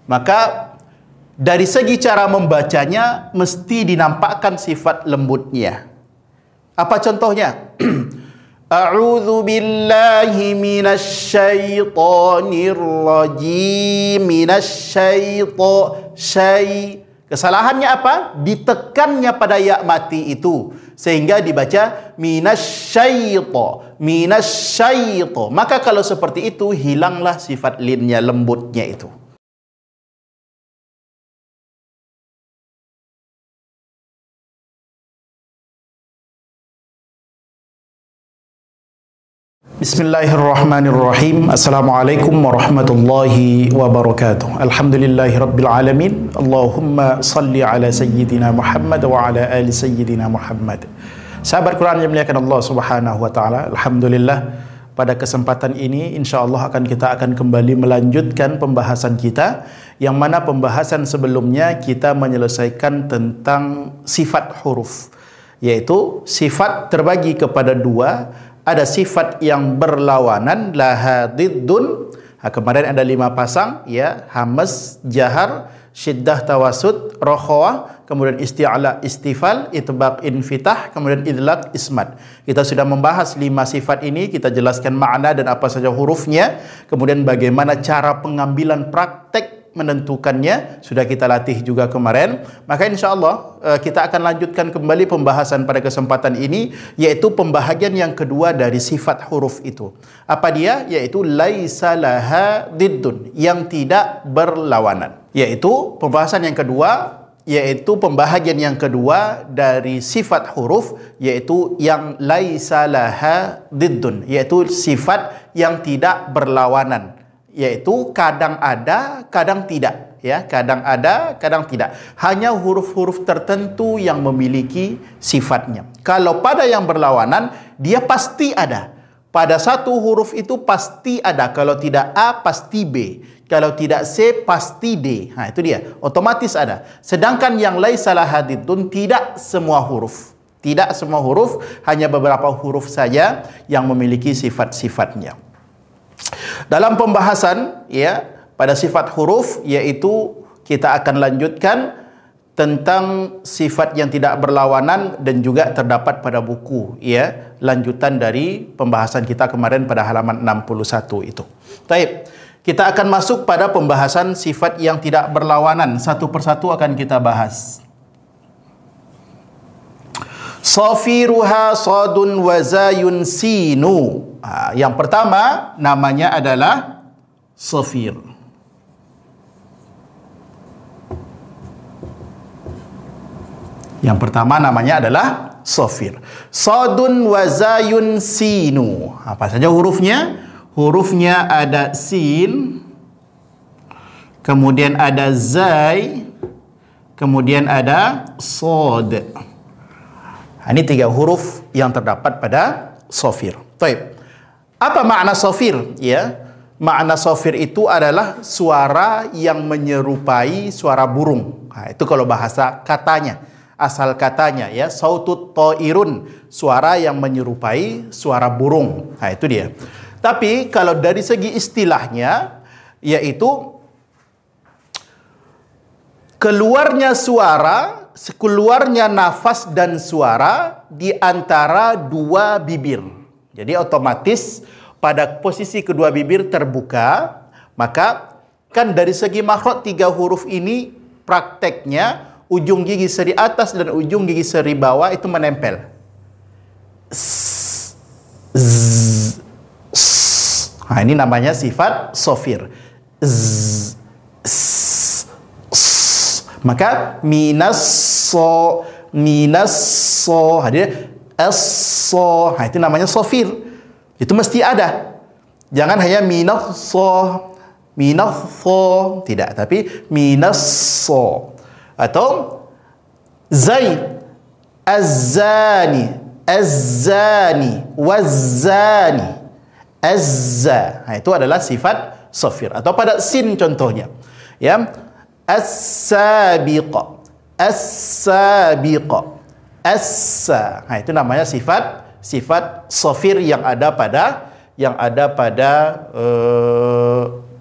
Maka dari segi cara membacanya mesti dinampakkan sifat lembutnya. Apa contohnya? A'udzu billahi minasyaitonir rajim. Kesalahannya apa? Ditekannya pada ya mati itu sehingga dibaca minasyaito. Maka kalau seperti itu hilanglah sifat linnya, lembutnya itu. Bismillahirrahmanirrahim. Assalamualaikum warahmatullahi wabarakatuh. Alhamdulillahi rabbil alamin. Allahumma salli ala sayyidina Muhammad wa ala ali sayyidina Muhammad. Sahabat Quran yang dimuliakan Allah Subhanahu wa taala, alhamdulillah pada kesempatan ini insyaallah kita akan kembali melanjutkan pembahasan kita, yang mana pembahasan sebelumnya kita menyelesaikan tentang sifat huruf, yaitu sifat terbagi kepada dua. Ada sifat yang berlawanan, laha diddun. Kemarin ada 5 pasang, ya, hamz, jahar, syiddah, tawasud, rokhawah, kemudian isti'ala, istifal, itbaq, infitah, kemudian idlaq, ismat. Kita sudah membahas 5 sifat ini, kita jelaskan makna dan apa saja hurufnya, kemudian bagaimana cara pengambilan praktek menentukannya, sudah kita latih juga kemarin. Maka insyaAllah kita akan lanjutkan kembali pembahasan pada kesempatan ini, yaitu pembahagian yang kedua dari sifat huruf itu. Apa dia? Yaitu laisa laha diddun, yang tidak berlawanan. Yaitu pembahasan yang kedua, yaitu pembahagian yang kedua dari sifat huruf, yaitu yang laisa laha diddun, yaitu sifat yang tidak berlawanan, yaitu kadang ada, kadang tidak, ya, kadang ada, kadang tidak. Hanya huruf-huruf tertentu yang memiliki sifatnya. Kalau pada yang berlawanan, dia pasti ada. Pada satu huruf itu pasti ada. Kalau tidak A, pasti B. Kalau tidak C, pasti D. Itu dia, otomatis ada. Sedangkan yang laisa laha diddun, tidak semua huruf. Tidak semua huruf, hanya beberapa huruf saja yang memiliki sifat-sifatnya. Dalam pembahasan, ya, pada sifat huruf, yaitu kita akan lanjutkan tentang sifat yang tidak berlawanan dan juga terdapat pada buku, ya, lanjutan dari pembahasan kita kemarin pada halaman 61 itu. Baik, kita akan masuk pada pembahasan sifat yang tidak berlawanan. Satu persatu akan kita bahas. Safiruha sadun wa zayun sinu. Yang pertama namanya adalah safir. Yang pertama namanya adalah safir. Sadun wa zayun sinu. Apa saja hurufnya? Hurufnya ada sin, kemudian ada zai, kemudian ada sod. Ini 3 huruf yang terdapat pada safir. Baik. Apa makna safir? Ya, makna safir itu adalah suara yang menyerupai suara burung. Itu kalau bahasa katanya, asal katanya, ya, sautut ta'irun, suara yang menyerupai suara burung. Itu dia. Tapi kalau dari segi istilahnya, yaitu keluarnya suara, keluarnya nafas dan suara di antara 2 bibir. Jadi otomatis pada posisi kedua bibir terbuka, maka kan dari segi makhraj 3 huruf ini prakteknya ujung gigi seri atas dan ujung gigi seri bawah itu menempel. Ini namanya sifat safir. Maka minasso, hadir as-so, itu namanya safir. Itu mesti ada. Jangan hanya minasso, tidak, tapi minasso. Atau zai, az-zani, waz-zani, azza. Itu adalah sifat safir. Atau pada sin contohnya, ya, as-sabiqa, as-sa. Itu namanya sifat safir yang ada pada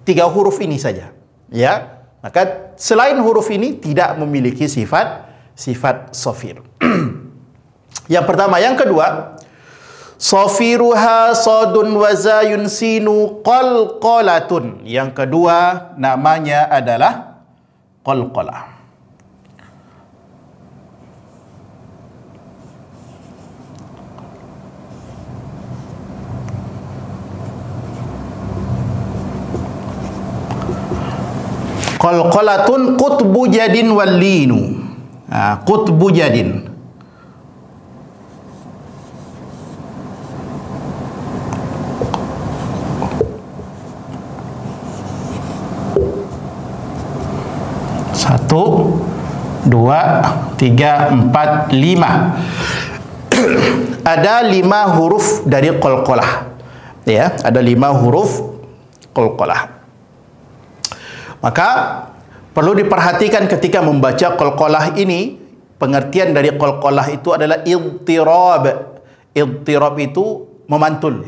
3 huruf ini saja, ya. Maka selain huruf ini tidak memiliki sifat sofir. Yang pertama. Yang kedua, sofiruha sodun wazayun sinu qalqalatun. Yang kedua namanya adalah qalqalah. Qalqalatun qutbu jadin wallinu. Qutbu jadin. Satu, dua, tiga, empat, lima. Ada 5 huruf dari qalqalah. Ya, ada 5 huruf qalqalah. Maka perlu diperhatikan ketika membaca qalqalah ini, pengertian dari qalqalah itu adalah idtirab. Idtirab itu memantul.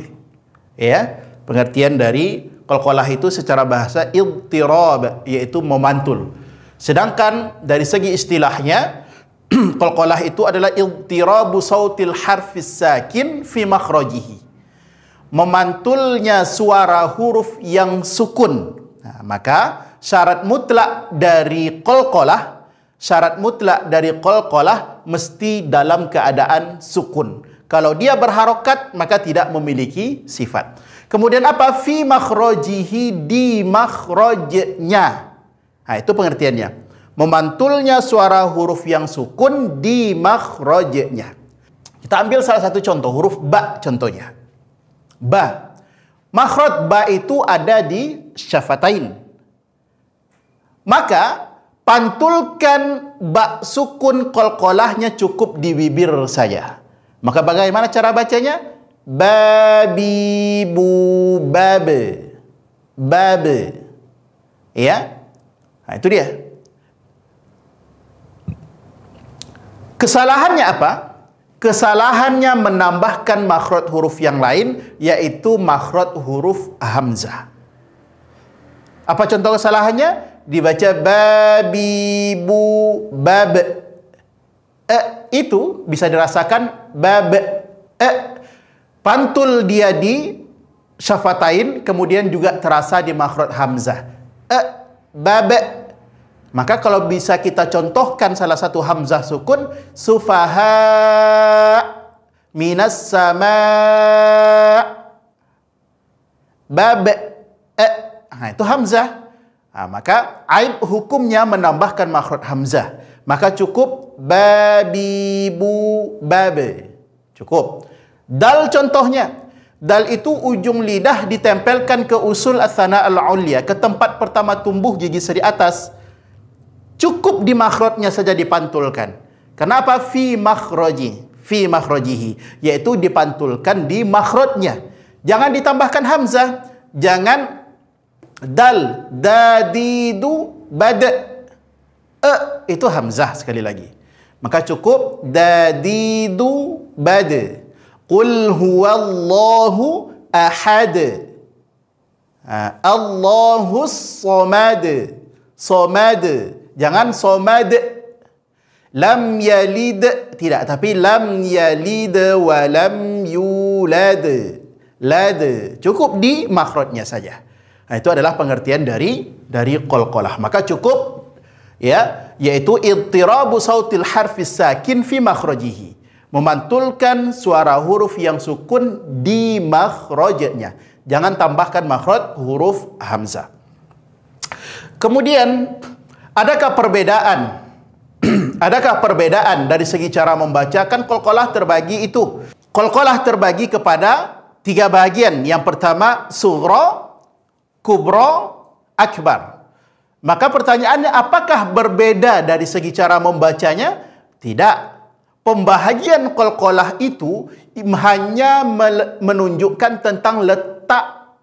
Ya, pengertian dari qalqalah itu secara bahasa idtirab, yaitu memantul. Sedangkan dari segi istilahnya, qalqalah itu adalah idtirabu sautil harfis sakin fi makhrajihi. Memantulnya suara huruf yang sukun. Maka syarat mutlak dari qalqalah, mesti dalam keadaan sukun. Kalau dia berharokat, maka tidak memiliki sifat. Kemudian apa? Fi makhrajihi, di makhrajnya. Itu pengertiannya. Memantulnya suara huruf yang sukun di makhrajnya. Kita ambil salah satu contoh, huruf ba contohnya. Ba. Makhraj ba itu ada di syafatain. Maka pantulkan ba sukun qalqalahnya cukup di bibir saja. Maka bagaimana cara bacanya? Babi bu babe. Babe. Ya? Itu dia. Kesalahannya apa? Kesalahannya menambahkan makhraj huruf yang lain, yaitu makhraj huruf hamzah. Apa contoh kesalahannya? Dibaca babi bu bab. Itu bisa dirasakan bab. Pantul dia di syafatain, kemudian juga terasa di makhraj hamzah. Bab. Maka kalau bisa kita contohkan salah satu hamzah sukun, sufaha minas sama. Bab. Itu hamzah. Maka aib hukumnya menambahkan makhraj hamzah. Maka cukup babi bu babe. Cukup. Dal contohnya. Dal itu ujung lidah ditempelkan ke usul as-sana al-ulya, ke tempat pertama tumbuh gigi seri atas. Cukup di makhrajnya saja dipantulkan. Kenapa? Fi makhrajihi, yaitu dipantulkan di makhrajnya. Jangan ditambahkan hamzah. Jangan dal, dadidu, bada. Itu hamzah sekali lagi. Maka cukup dadidu, bada. Qul huwallahu ahad. Allahus somad. Somad. Jangan somad. Lam yalid. Tidak, tapi lam yalid wa lam yulad. Lad. Cukup di makhrajnya saja. Itu adalah pengertian dari qalqalah. Maka cukup, ya, yaitu idtirabu sautil harfis sakin fi makhrajihi. Memantulkan suara huruf yang sukun di makhrajnya. Jangan tambahkan makhraj huruf hamzah. Kemudian, adakah perbedaan? Adakah perbedaan dari segi cara membaca? Kan qalqalah terbagi itu. Qalqalah terbagi kepada 3 bahagian. Yang pertama, sughra, kubra, akbar. Maka pertanyaannya, apakah berbeda dari segi cara membacanya? Tidak. Pembahagian qalqalah itu hanya menunjukkan tentang letak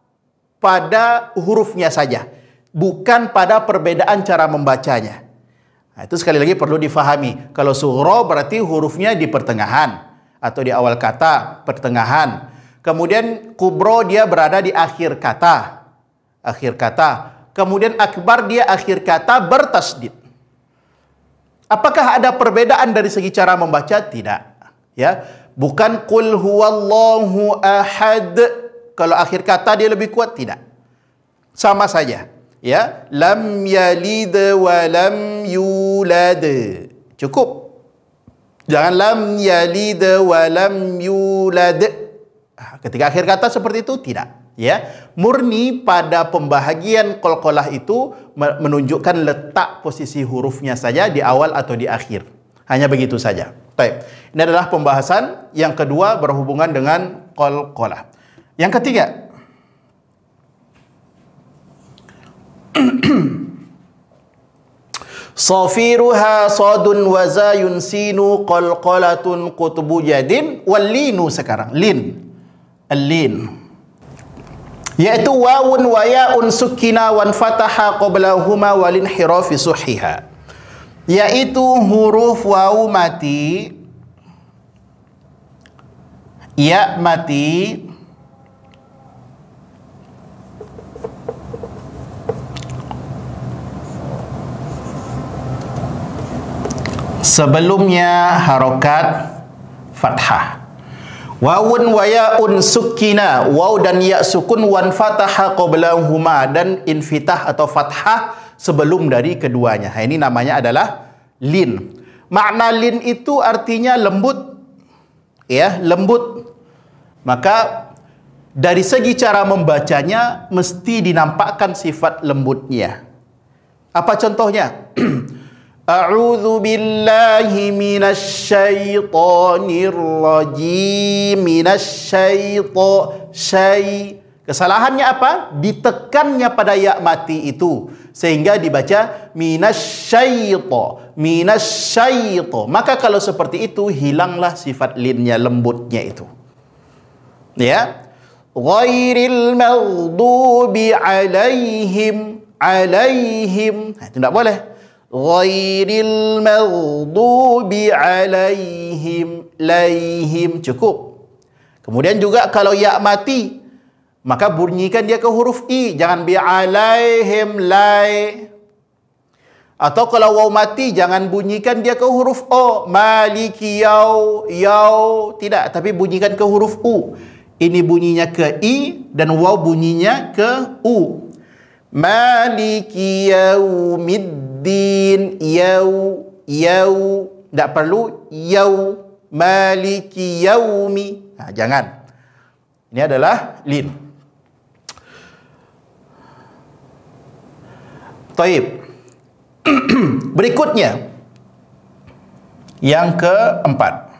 pada hurufnya saja, bukan pada perbedaan cara membacanya. Itu sekali lagi perlu difahami. Kalau sughra berarti hurufnya di pertengahan atau di awal kata, pertengahan. Kemudian kubra dia berada di akhir kata. Akhir kata. kemudian akbar dia akhir kata bertasdid. Apakah ada perbedaan dari segi cara membaca? Tidak. Ya, bukan qul huwallahu ahad. Kalau akhir kata dia lebih kuat, tidak. Sama saja. Ya, lam yalid wa lam yulad. Cukup. Jangan lam yalid wa lam yulad. Ketika akhir kata seperti itu, tidak. Ya, murni pada pembahagian qalqalah itu menunjukkan letak posisi hurufnya saja di awal atau di akhir. Hanya begitu saja. Baik. Ini adalah pembahasan yang kedua berhubungan dengan qalqalah. Yang ketiga, safiruha sadun wa zayun sinu qalqalatun qutbu jadin wal linu. Sekarang lin, al-lin, yaitu wawun wa yaun sukina wan fataha qablahuma walin hirafi suhiha, yaitu huruf wawu mati, ya mati, sebelumnya harokat fathah. Wawun wa ya'un sukina, waw dan ya sukun, wan fataha qablahuma, dan infitah atau fathah sebelum dari keduanya. Ini namanya adalah lin. Makna lin itu artinya lembut. Ya, lembut. Maka dari segi cara membacanya mesti dinampakkan sifat lembutnya. Apa contohnya? A'udzu billahi minasyaitonir rajim. Kesalahannya apa? Ditekannya pada ya mati itu sehingga dibaca minasyaito. Maka kalau seperti itu hilanglah sifat linnya, lembutnya itu. Ya. Ghairil maghdubi alaihim. Itu tidak boleh. Ghairil maghdubi alaihim, laihim, cukup. Kemudian juga kalau ya mati, maka bunyikan dia ke huruf i, jangan bi alaihim lai. Atau kalau waw mati, jangan bunyikan dia ke huruf o, maliki yau, tidak, tapi bunyikan ke huruf u. Ini bunyinya ke i dan waw bunyinya ke u. Maliki yaumiddin, tidak perlu yau, maliki yaumi. Jangan. Ini adalah lin. Taib. Berikutnya yang keempat,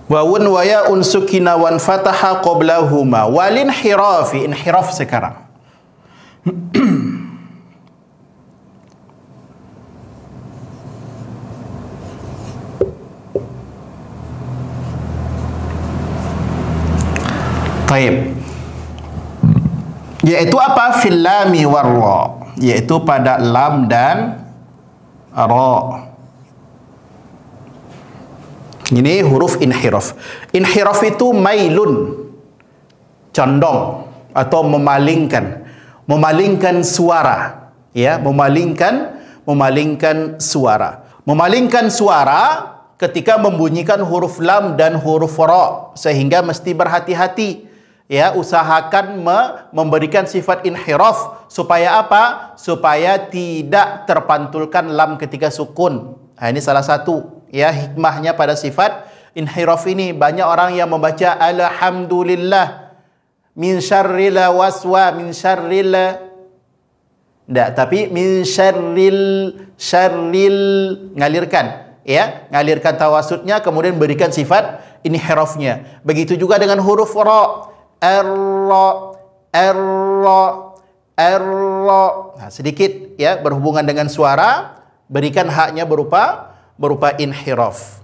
wawun wa ya'un sukina wan fataha qablahuma walin hirafi. Inhiraf sekarang. Taib. Yaitu apa? Fil lami war ra, yaitu pada lam dan ra. Ini huruf inhiraf. Inhiraf itu mailun, condong atau memalingkan, memalingkan suara, ya, memalingkan suara. Memalingkan suara ketika membunyikan huruf lam dan huruf ra, sehingga mesti berhati-hati. Ya, usahakan memberikan sifat inhiraf supaya apa? Supaya tidak terpantulkan lam ketika sukun. Ini salah satu, ya, hikmahnya pada sifat inhiraf ini. Banyak orang yang membaca alhamdulillah min syarril waswa, min syarril, tidak, tapi min syarril ngalirkan, ya, ngalirkan tawasudnya, kemudian berikan sifat inhirafnya. Begitu juga dengan huruf ra, sedikit, ya, berhubungan dengan suara, berikan haknya berupa inhiraf.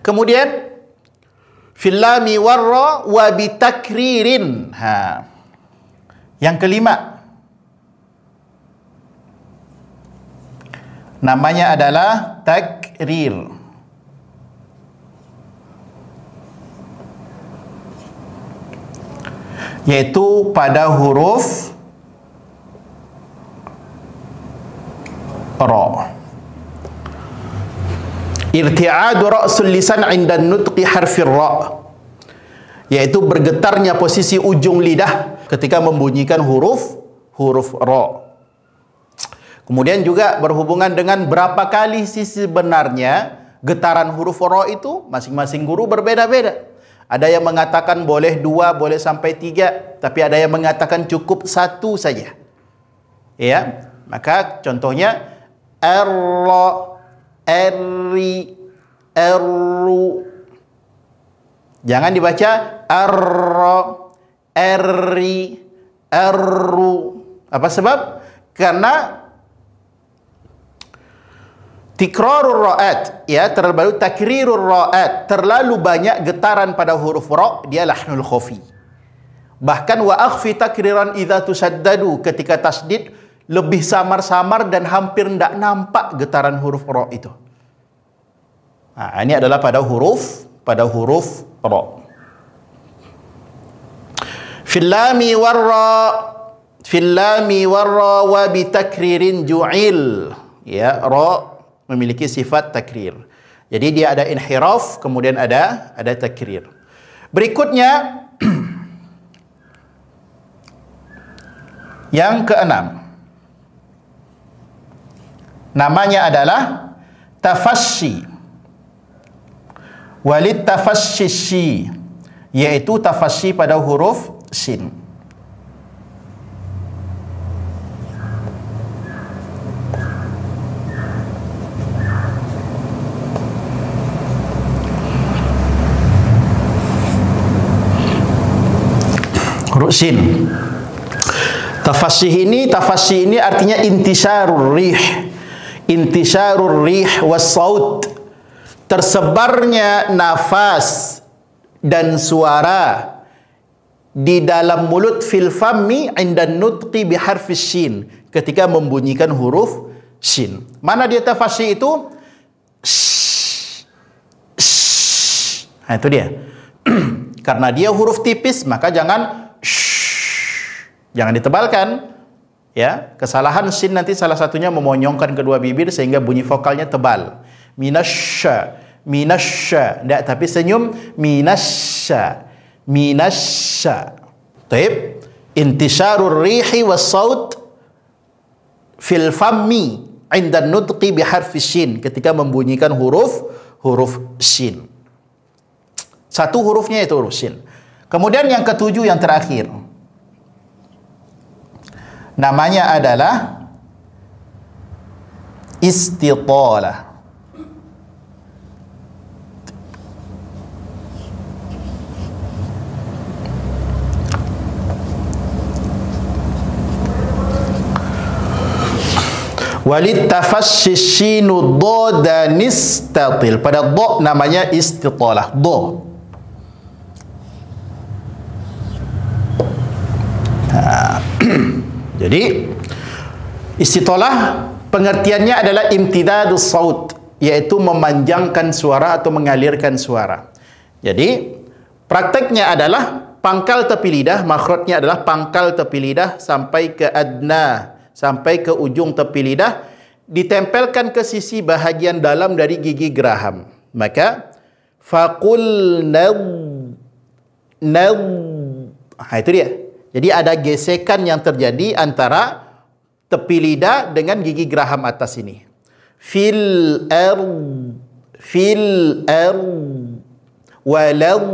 Kemudian fil lami warra wa bitakririn. Yang kelima namanya adalah takrir. yaitu pada huruf ra. Irti'adu ra'sul lisan 'inda nutqi harfir ra, yaitu bergetarnya posisi ujung lidah ketika membunyikan huruf ra. Kemudian juga berhubungan dengan berapa kali sisi sebenarnya getaran huruf ra itu, masing-masing guru berbeda-beda. Ada yang mengatakan boleh 2, boleh sampai 3, tapi ada yang mengatakan cukup 1 saja. Ya, maka contohnya ar-ra, ar-ri, ar-ru. Jangan dibaca ar-ra, ar-ri, ar-ru. Apa sebab? Karena tikrarur ra'at, ya, terlalu takrirur ra'at, terlalu banyak getaran pada huruf ra, dia lahnul khafi. Bahkan wa akhfi takriran idza tusaddadu, ketika tasdid lebih samar-samar dan hampir tidak nampak getaran huruf ra itu. Nah, ini adalah pada huruf ra. Fil lami warra wa bi takririn ju'il, ya, ra memiliki sifat takrir. Jadi dia ada inhiraf, kemudian ada takrir. Berikutnya yang keenam, namanya adalah tafasyi. Walid tafasyi, yaitu tafasyi pada huruf shin. Shin. Tafasyi ini artinya intisarur rih was saut, tersebarnya nafas dan suara di dalam mulut, fil fammi inda nutqi bi harfi shin, ketika membunyikan huruf shin. Mana dia tafasyi itu? Nah, itu dia. Karena dia huruf tipis, maka jangan ditebalkan, ya. Kesalahan sin nanti salah satunya memonyongkan kedua bibir sehingga bunyi vokalnya tebal. Minasya, tidak, tapi senyum minasya. Taib. Intisarur rihi was saut fil fammi inda nutqi bi harfi shin, ketika membunyikan huruf shin. Satu hurufnya itu huruf shin. Kemudian yang ketujuh, yang terakhir, namanya adalah istitalah. Walid tafasyi shinu dha dan istatil. Pada dha namanya istitalah. Dha. Jadi istitalah pengertiannya adalah imtidadus saut, yaitu memanjangkan suara atau mengalirkan suara. Jadi prakteknya adalah pangkal tepi lidah, makhrajnya adalah pangkal tepi lidah sampai ke adna, sampai ke ujung tepi lidah, ditempelkan ke sisi bahagian dalam dari gigi geraham. Maka faqul nad. Itu dia. Jadi ada gesekan yang terjadi antara tepi lidah dengan gigi geraham atas ini. Fil walau.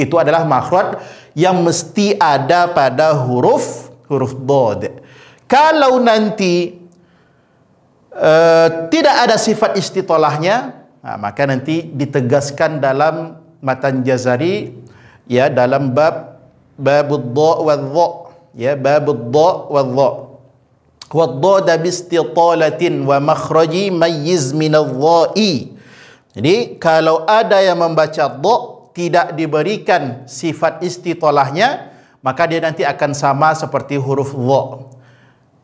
Itu adalah makhraj yang mesti ada pada huruf dod. Kalau nanti tidak ada sifat istitolahnya, maka nanti ditegaskan dalam matan Jazari, ya, dalam babud dha wal dha, ya, babud dha wal dha. Wadda bistitalatin wa makhraji mayyiz min adh-dha'i. Jadi kalau ada yang membaca dha tidak diberikan sifat istitolahnya, maka dia nanti akan sama seperti huruf dha,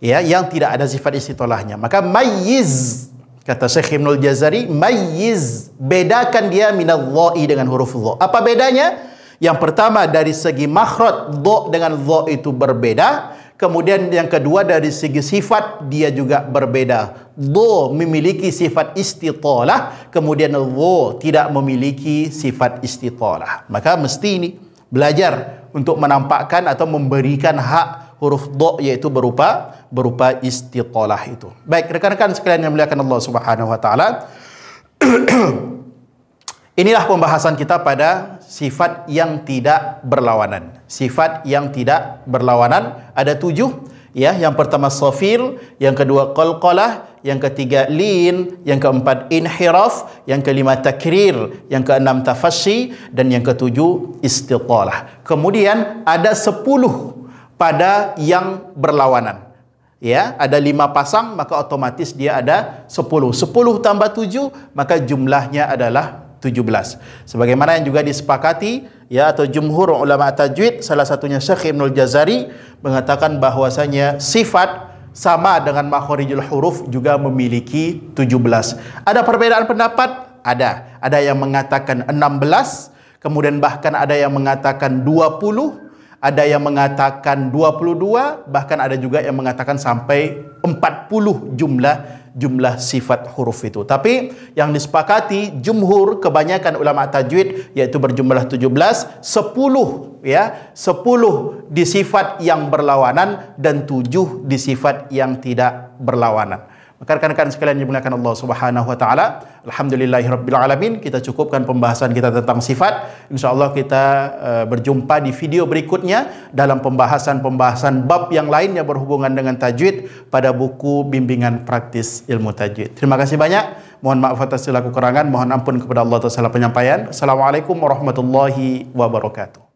ya, yang tidak ada sifat istitolahnya. Maka mayyiz Kata Syekh Ibnul Jazari, mayyiz, bedakan dia minadh-dha'i dengan huruf dha. Apa bedanya? Yang pertama dari segi makhraj, dha dengan dha itu berbeda. Kemudian yang kedua dari segi sifat dia juga berbeda. Dha memiliki sifat istitalah, kemudian dha tidak memiliki sifat istitalah. Maka mesti ini belajar untuk menampakkan atau memberikan hak huruf dha, yaitu berupa istitalah itu. Baik, rekan-rekan sekalian yang muliakan Allah Subhanahu wa taala. Inilah pembahasan kita pada sifat yang tidak berlawanan. Sifat yang tidak berlawanan ada 7, ya. Yang pertama safir, yang kedua qalqalah, yang ketiga lin, yang keempat inhiraf, yang kelima takrir, yang keenam tafasyi, dan yang ketujuh istitalah. Kemudian ada 10 pada yang berlawanan. Ya, ada 5 pasang, maka otomatis dia ada 10. 10 tambah 7, maka jumlahnya adalah 17. Sebagaimana yang juga disepakati, ya, atau jumhur ulama tajwid, salah satunya Syekh Ibnul Jazari mengatakan bahwasanya sifat sama dengan makharijul huruf juga memiliki 17. Ada perbedaan pendapat? Ada yang mengatakan 16, kemudian bahkan ada yang mengatakan 20, ada yang mengatakan 22, bahkan ada juga yang mengatakan sampai 40 jumlah sifat huruf itu. Tapi yang disepakati jumhur kebanyakan ulama tajwid yaitu berjumlah 17, 10 ya, 10 di sifat yang berlawanan dan 7 di sifat yang tidak berlawanan. Maka rekan-rekan sekalian dimuliakan Allah Subhanahu wa taala, alhamdulillahirabbil alamin, kita cukupkan pembahasan kita tentang sifat. Insyaallah kita berjumpa di video berikutnya dalam pembahasan bab yang lain yang berhubungan dengan tajwid pada buku bimbingan praktis ilmu tajwid. Terima kasih banyak. Mohon maaf atas segala kekurangan, mohon ampun kepada Allah atas segala penyampaian. Assalamualaikum warahmatullahi wabarakatuh.